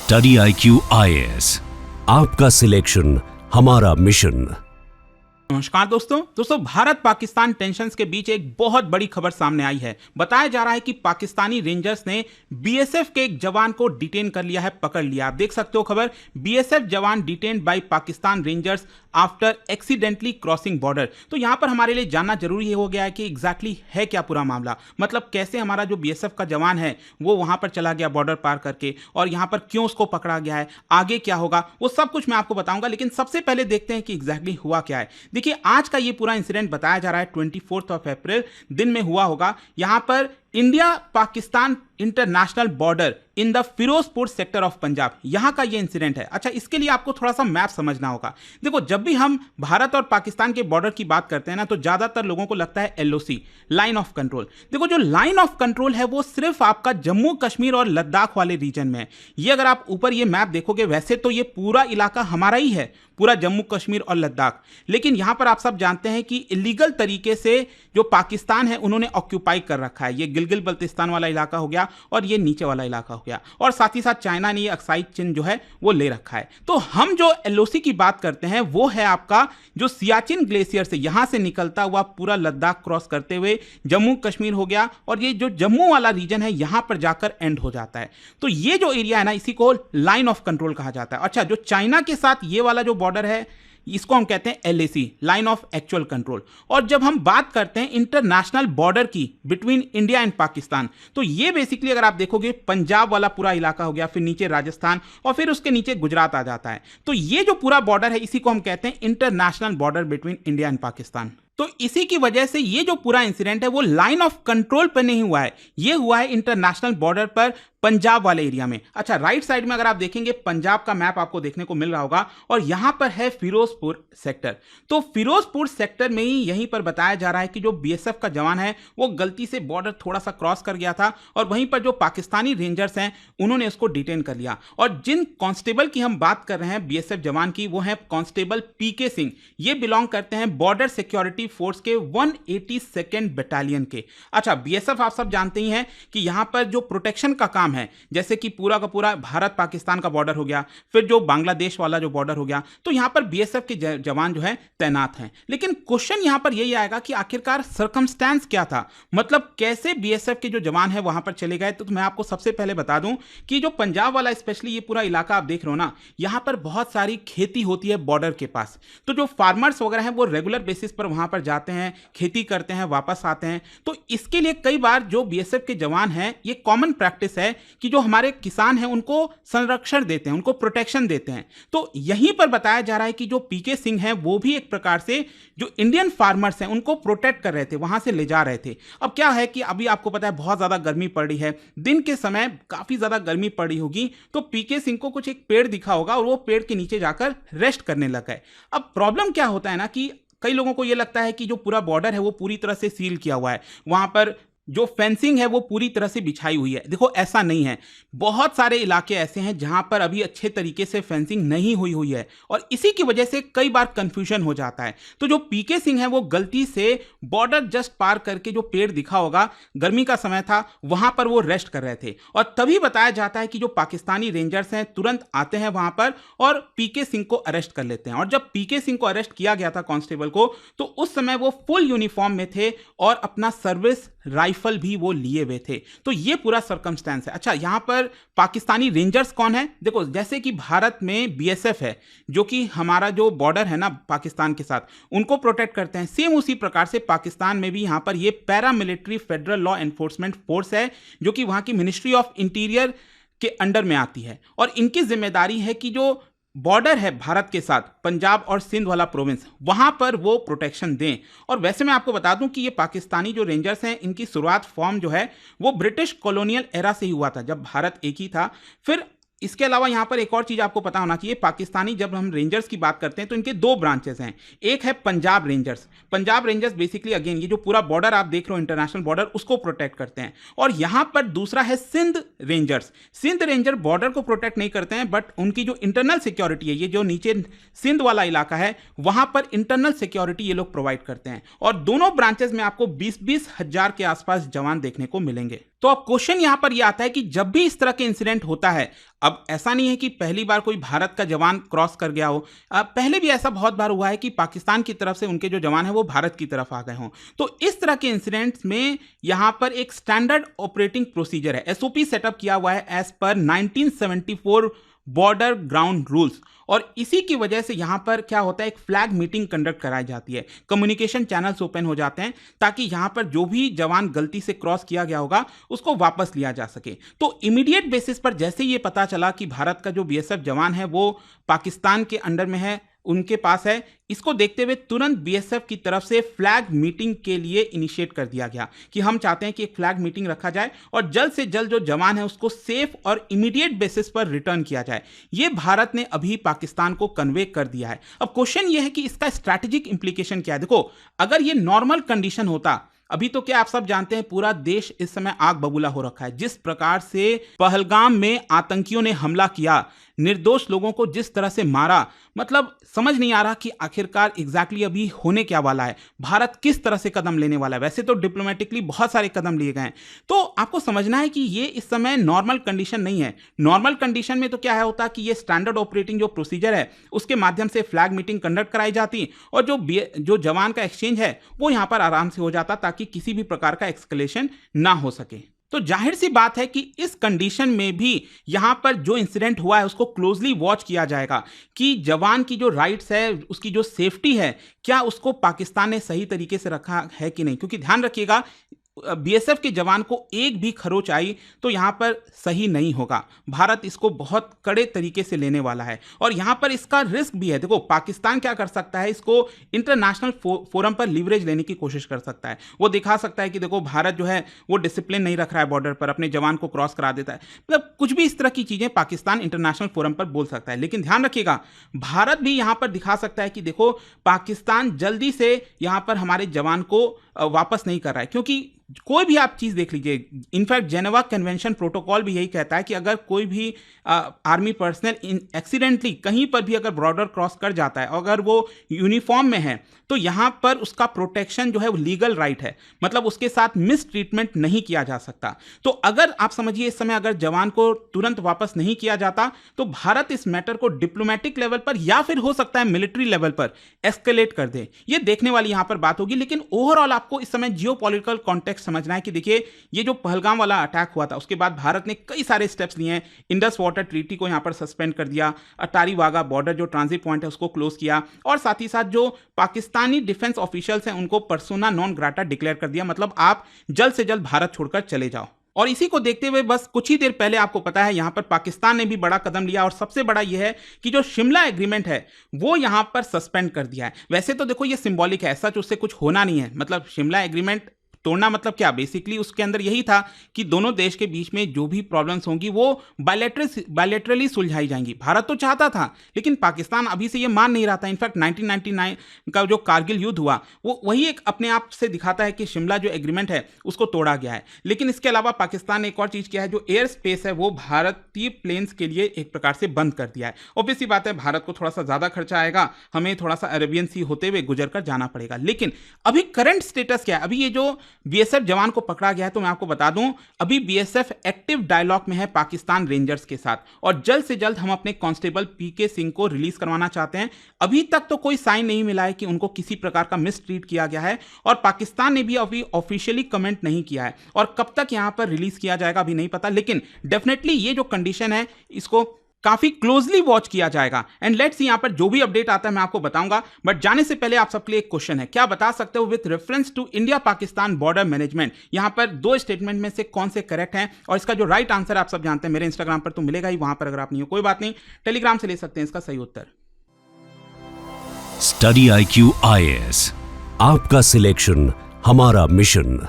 Study IQ IAS, आपका selection हमारा mission. नमस्कार दोस्तों भारत पाकिस्तान टेंशन्स के बीच एक बहुत बड़ी खबर सामने आई है। बताया जा रहा है कि पाकिस्तानी रेंजर्स ने बीएसएफ के एक जवान को डिटेन कर लिया है, पकड़ लिया। आप देख सकते हो खबर, बीएसएफ जवान detained by Pakistan rangers after accidentally crossing border. तो यहां पर हमारे लिए जानना जरूरी हो गया है कि एग्जैक्टली है क्या पूरा मामला, मतलब कैसे हमारा जो बीएसएफ का जवान है वो वहां पर चला गया बॉर्डर पार करके, और यहां पर क्यों उसको पकड़ा गया है, आगे क्या होगा, वो सब कुछ मैं आपको बताऊंगा। लेकिन सबसे पहले देखते हैं कि एग्जैक्टली हुआ क्या है। देखिए, आज का ये पूरा इंसिडेंट बताया जा रहा है 24 अप्रैल दिन में हुआ होगा। यहां पर India Pakistan international border in the Firozpur sector of Punjab, यहां का ये इंसिडेंट है। अच्छा, इसके लिए आपको थोड़ा सा मैप समझना होगा। देखो, जब भी हम भारत और पाकिस्तान के बॉर्डर की बात करते हैं ना, तो ज्यादातर लोगों को लगता है LOC, लाइन ऑफ कंट्रोल। देखो, जो लाइन ऑफ कंट्रोल है वो सिर्फ आपका जम्मू कश्मीर और लद्दाख वाले रीजन में है। ये अगर आप ऊपर ये मैप देखोगे, वैसे तो ये पूरा इलाका हमारा ही है, पूरा जम्मू कश्मीर और लद्दाख। लेकिन यहां पर आप सब जानते हैं कि इलीगल तरीके से जो पाकिस्तान है उन्होंने ऑक्यूपाई कर रखा है। ये गिलगित बल्तिस्तान वाला इलाका हो गया और ये नीचे वाला इलाका हो गया, और साथ ही साथ चाइना ने ये अक्साई चिन्ह जो है वो ले रखा है। तो हम जो LOC की बात करते हैं वो है आपका जो सियाचिन ग्लेशियर से यहां से निकलता हुआ पूरा लद्दाख क्रॉस करते हुए जम्मू कश्मीर हो गया, और ये जो जम्मू वाला रीजन है यहां पर जाकर एंड हो जाता है। तो ये जो एरिया है ना, इसी को लाइन ऑफ कंट्रोल कहा जाता है। अच्छा, जो चाइना के साथ ये वाला जो बॉर्डर है इसको हम कहते हैं LAC, line of actual control. और जब हम बात करते हैं इंटरनेशनल बॉर्डर की बिटवीन इंडिया एंड पाकिस्तान, तो ये बेसिकली अगर आप देखोगे पंजाब वाला पूरा इलाका हो गया, फिर नीचे राजस्थान और फिर उसके नीचे गुजरात आ जाता है। तो ये जो पूरा बॉर्डर है इसी को हम कहते हैं international border between India and Pakistan. तो इसी की वजह से ये जो पूरा इंसिडेंट है वो लाइन ऑफ कंट्रोल पर नहीं हुआ है, ये हुआ है इंटरनेशनल बॉर्डर पर पंजाब वाले एरिया में। अच्छा, राइट साइड में अगर आप देखेंगे पंजाब का मैप आपको देखने को मिल रहा होगा, और यहां पर है फिरोजपुर सेक्टर। तो फिरोजपुर सेक्टर में ही यहीं पर बताया जा रहा है कि जो BSF का जवान है वो गलती से बॉर्डर थोड़ा सा क्रॉस कर गया था, और वहीं पर जो पाकिस्तानी रेंजर्स हैं उन्होंने उसको डिटेन कर लिया। और जिन कांस्टेबल की हम बात कर रहे हैं BSF जवान की, वो है कांस्टेबल PK सिंह। ये बिलोंग करते हैं बॉर्डर सिक्योरिटी फोर्स के 182nd बटालियन के। अच्छा, BSF आप सब जानते ही हैं कि यहां पर जो प्रोटेक्शन का काम है, जैसे कि पूरा का पूरा भारत पाकिस्तान का बॉर्डर हो गया, फिर जो बांग्लादेश वाला जो बॉर्डर हो गया, तो यहां पर BSF के जवान जो है तैनात हैं। लेकिन क्वेश्चन यहां पर यही आएगा कि आखिरकार सर्कमस्टेंस क्या था, मतलब कैसे BSF के जो जवान है वहां पर चले गए। तो मैं आपको सबसे पहले बता दूं कि जो पंजाब वाला स्पेशली ये पूरा इलाका आप देख रहे हो ना, यहां पर बहुत सारी खेती होती है बॉर्डर के पास। तो जो फार्मर्स वगैरह हैं वो रेगुलर बेसिस पर वहां पर जाते हैं, खेती करते हैं, वापस आते हैं। तो इसके लिए कई बार जो BSF के जवान हैं, ये कॉमन प्रैक्टिस है कि जो हमारे किसान हैं उनको संरक्षण देते हैं, उनको प्रोटेक्शन देते हैं। तो यहीं पर बताया जा रहा है कि जो PK सिंह हैं वो भी एक प्रकार से जो इंडियन फार्मर्स हैं उनको प्रोटेक्ट कर रहे थे, वहां से ले जा रहे थे। अब क्या है कि अभी आपको पता है बहुत ज्यादा गर्मी पड़ रही है, दिन के समय काफी ज्यादा गर्मी पड़ रही होगी, तो PK सिंह को कुछ एक पेड़ दिखा होगा और वो पेड़ के नीचे जाकर रेस्ट करने लगा है। अब प्रॉब्लम क्या होता है ना कि कई लोगों को यह लगता है कि जो पूरा बॉर्डर है वो पूरी तरह से सील किया हुआ है, वहां पर जो फेंसिंग है वो पूरी तरह से बिछाई हुई है। देखो, ऐसा नहीं है, बहुत सारे इलाके ऐसे हैं जहां पर अभी अच्छे तरीके से फेंसिंग नहीं हुई है, और इसी की वजह से कई बार कंफ्यूजन हो जाता है। तो जो PK सिंह है वो गलती से बॉर्डर जस्ट पार करके जो पेड़ दिखा होगा, गर्मी का समय था, वहां पर वो रेस्ट कर रहे थे, और तभी बताया जाता है कि जो पाकिस्तानी रेंजर्स हैं तुरंत आते हैं वहां पर और PK सिंह को अरेस्ट कर लेते हैं। और जब PK सिंह को अरेस्ट किया गया था कांस्टेबल को, तो उस समय वो फुल यूनिफॉर्म में थे और अपना सर्विस राइफल भी वो लिए हुए थे। तो ये पूरा सर्कमस्टेंस है। अच्छा, यहां पर पाकिस्तानी रेंजर्स कौन है? देखो, जैसे कि भारत में BSF है जो कि हमारा जो बॉर्डर है ना पाकिस्तान के साथ, उनको प्रोटेक्ट करते हैं, सेम उसी प्रकार से पाकिस्तान में भी यहां पर ये paramilitary federal law enforcement force है जो कि वहां की मिनिस्ट्री ऑफ इंटीरियर के अंडर में आती है, और इनकी जिम्मेदारी है कि जो बॉर्डर है भारत के साथ, पंजाब और सिंध वाला प्रोविंस, वहां पर वो प्रोटेक्शन दें। और वैसे मैं आपको बता दूं कि ये पाकिस्तानी जो रेंजर्स हैं इनकी शुरुआत फॉर्म जो है वो ब्रिटिश कॉलोनियल एरा से ही हुआ था, जब भारत एक ही था। फिर इसके अलावा यहां पर एक और चीज आपको पता होना चाहिए, पाकिस्तानी जब हम रेंजर्स की बात करते हैं तो इनके दो ब्रांचेस हैं। एक है Punjab rangers. Punjab rangers basically again ये जो पूरा बॉर्डर आप देख रहे हो इंटरनेशनल बॉर्डर, उसको प्रोटेक्ट करते हैं। और यहां पर दूसरा है Sindh rangers. Sindh ranger border को प्रोटेक्ट नहीं करते हैं, बट उनकी जो इंटरनल सिक्योरिटी है, ये जो नीचे सिंध वाला इलाका है वहां पर इंटरनल सिक्योरिटी ये लोग प्रोवाइड करते हैं। और दोनों ब्रांचेस में आपको 20-20 हजार के आसपास जवान देखने को मिलेंगे। तो अब क्वेश्चन यहां पर यह आता है कि जब भी इस तरह के इंसिडेंट होता है, अब ऐसा नहीं है कि पहली बार कोई भारत का जवान क्रॉस कर गया हो, पहले भी ऐसा बहुत बार हुआ है कि पाकिस्तान की तरफ से उनके जो जवान हैं वो भारत की तरफ आ गए हों। तो इस तरह के इंसिडेंट्स में यहां पर एक स्टैंडर्ड ऑपरेटिंग प्रोसीजर है, एसओपी सेटअप किया हुआ है as per 1974 border ground rules. और इसी की वजह से यहां पर क्या होता है, एक फ्लैग मीटिंग कंडक्ट कराई जाती है, कम्युनिकेशन चैनल्स ओपन हो जाते हैं ताकि यहां पर जो भी जवान गलती से क्रॉस किया गया होगा उसको वापस लिया जा सके। तो इमीडिएट बेसिस पर जैसे ये पता चला कि भारत का जो बीएसएफ जवान है वो पाकिस्तान के अंडर में है, उनके पास है, इसको देखते हुए तुरंत बीएसएफ की तरफ से फ्लैग मीटिंग के लिए इनिशिएट कर दिया गया कि हम चाहते हैं कि एक फ्लैग मीटिंग रखा जाए और जल्द से जल्द जो जवान है उसको सेफ और इमीडिएट बेसिस पर रिटर्न किया जाए। ये भारत ने अभी पाकिस्तान को कन्वे कर दिया है। अब क्वेश्चन ये है कि इसका स्ट्रैटेजिक इंप्लीकेशन क्या है। देखो, अगर ये नॉर्मल कंडीशन होता, अभी तो क्या आप सब जानते हैं पूरा देश इस समय आग बबूला हो रखा है। जिस प्रकार से पहलगाम में आतंकियों ने हमला किया, निर्दोष लोगों को जिस तरह से मारा, मतलब समझ नहीं आ रहा कि आखिरकार एग्जैक्टली अभी होने क्या वाला है, भारत किस तरह से कदम लेने वाला है। वैसे तो डिप्लोमेटिकली बहुत सारे कदम लिए गए हैं, तो आपको समझना है कि ये इस समय नॉर्मल कंडीशन नहीं है। नॉर्मल कंडीशन में तो क्या है होता कि ये स्टैंडर्ड ऑपरेटिंग जो प्रोसीजर है उसके माध्यम से फ्लैग मीटिंग कंडक्ट कराई जाती और जो जवान का एक्सचेंज है वो यहाँ पर आराम से हो जाता ताकि किसी भी प्रकार का एक्सकलेशन ना हो सके। तो जाहिर सी बात है कि इस कंडीशन में भी यहां पर जो इंसिडेंट हुआ है उसको क्लोजली वॉच किया जाएगा कि जवान की जो राइट्स है, उसकी जो सेफ्टी है, क्या उसको पाकिस्तान ने सही तरीके से रखा है कि नहीं। क्योंकि ध्यान रखिएगा, बीएसएफ के जवान को एक भी खरोच आई तो यहां पर सही नहीं होगा। भारत इसको बहुत कड़े तरीके से लेने वाला है और यहां पर इसका रिस्क भी है। देखो, पाकिस्तान क्या कर सकता है, इसको इंटरनेशनल फोरम पर लीवरेज लेने की कोशिश कर सकता है। वो दिखा सकता है कि देखो भारत जो है वो डिसिप्लिन नहीं रख रहा है, बॉर्डर पर अपने जवान को क्रॉस करा देता है, मतलब कुछ भी इस तरह की चीजें पाकिस्तान इंटरनेशनल फोरम पर बोल सकता है। लेकिन ध्यान रखिएगा, भारत भी यहां पर दिखा सकता है कि देखो पाकिस्तान जल्दी से यहां पर हमारे जवान को वापस नहीं कर रहा है। क्योंकि कोई भी आप चीज देख लीजिए, इनफैक्ट जेनेवा कन्वेंशन प्रोटोकॉल भी यही कहता है कि अगर कोई भी आर्मी पर्सनल एक्सीडेंटली कहीं पर भी अगर बॉर्डर क्रॉस कर जाता है, अगर वो यूनिफॉर्म में है, तो यहां पर उसका प्रोटेक्शन जो है वो लीगल राइट है, मतलब उसके साथ मिस ट्रीटमेंट नहीं किया जा सकता। तो अगर आप समझिए इस समय अगर जवान को तुरंत वापस नहीं किया जाता तो भारत इस मैटर को डिप्लोमेटिक लेवल पर या फिर हो सकता है मिलिट्री लेवल पर एस्केलेट कर दे। ये देखने वाली यहां पर बात होगी। लेकिन ओवरऑल आपको इस समय जियोपॉलिटिकल कॉन्टेक्स्ट समझना है कि देखिए, ये जो पहलगाम वाला अटैक हुआ था उसके बाद भारत ने कई सारे स्टेप्स लिए हैं। इंडस वाटर ट्रीटी को यहां पर सस्पेंड कर दिया, अटारी वाघा बॉर्डर जो ट्रांजिट पॉइंट है उसको क्लोज किया और साथ ही साथ जो पाकिस्तानी डिफेंस ऑफिशियल्स हैं उनको पर्सोना नॉन ग्राटा डिक्लेयर कर दिया, मतलब आप जल्द से जल्द भारत छोड़कर चले जाओ। और इसी को देखते हुए बस कुछ ही देर पहले आपको पता है यहां पर पाकिस्तान ने भी बड़ा कदम लिया और सबसे बड़ा यह है कि जो शिमला एग्रीमेंट है वो यहां पर सस्पेंड कर दिया है। वैसे तो देखो ये सिंबॉलिक है, सच उससे कुछ होना नहीं है, मतलब शिमला एग्रीमेंट तोड़ना मतलब क्या, बेसिकली उसके अंदर यही था कि दोनों देश के बीच में जो भी प्रॉब्लम्स होंगी वो बायलैटरली सुलझाई जाएंगी। भारत तो चाहता था लेकिन पाकिस्तान अभी से ये मान नहीं रहा था। इनफैक्ट 1999 का जो कारगिल युद्ध हुआ वो वही एक अपने आप से दिखाता है कि शिमला जो एग्रीमेंट है उसको तोड़ा गया है। लेकिन इसके अलावा पाकिस्तान ने एक और चीज़ किया है, जो एयर स्पेस है वो भारतीय प्लेन्स के लिए एक प्रकार से बंद कर दिया है। ऑब्वियसली बात है भारत को थोड़ा सा ज़्यादा खर्चा आएगा, हमें थोड़ा सा अरेबियन सी होते हुए गुजर कर जाना पड़ेगा। लेकिन अभी करंट स्टेटस क्या है, अभी ये जो बीएसएफ जवान को पकड़ा गया है तो मैं आपको बता दूं अभी बीएसएफ एक्टिव डायलॉग में है पाकिस्तान रेंजर्स के साथ और जल्द से जल्द हम अपने कांस्टेबल पीके सिंह को रिलीज करवाना चाहते हैं। अभी तक तो कोई साइन नहीं मिला है कि उनको किसी प्रकार का मिसट्रीट किया गया है और पाकिस्तान ने भी अभी ऑफिशियली कमेंट नहीं किया है और कब तक यहां पर रिलीज किया जाएगा अभी नहीं पता। लेकिन डेफिनेटली ये जो कंडीशन है इसको काफी क्लोजली वॉच किया जाएगा एंड लेट्स सी यहां पर जो भी अपडेट आता है मैं आपको बताऊंगा। बट जाने से पहले आप सबके लिए एक क्वेश्चन है, क्या बता सकते हो with reference to India Pakistan border management यहां पर दो स्टेटमेंट में से कौन से करेक्ट हैं? और इसका जो राइट आंसर आप सब जानते हैं मेरे इंस्टाग्राम पर तो मिलेगा ही, वहां पर अगर आप नहीं हो कोई बात नहीं, टेलीग्राम से ले सकते हैं इसका सही उत्तर। स्टडी IQ IAS, आपका सिलेक्शन हमारा मिशन।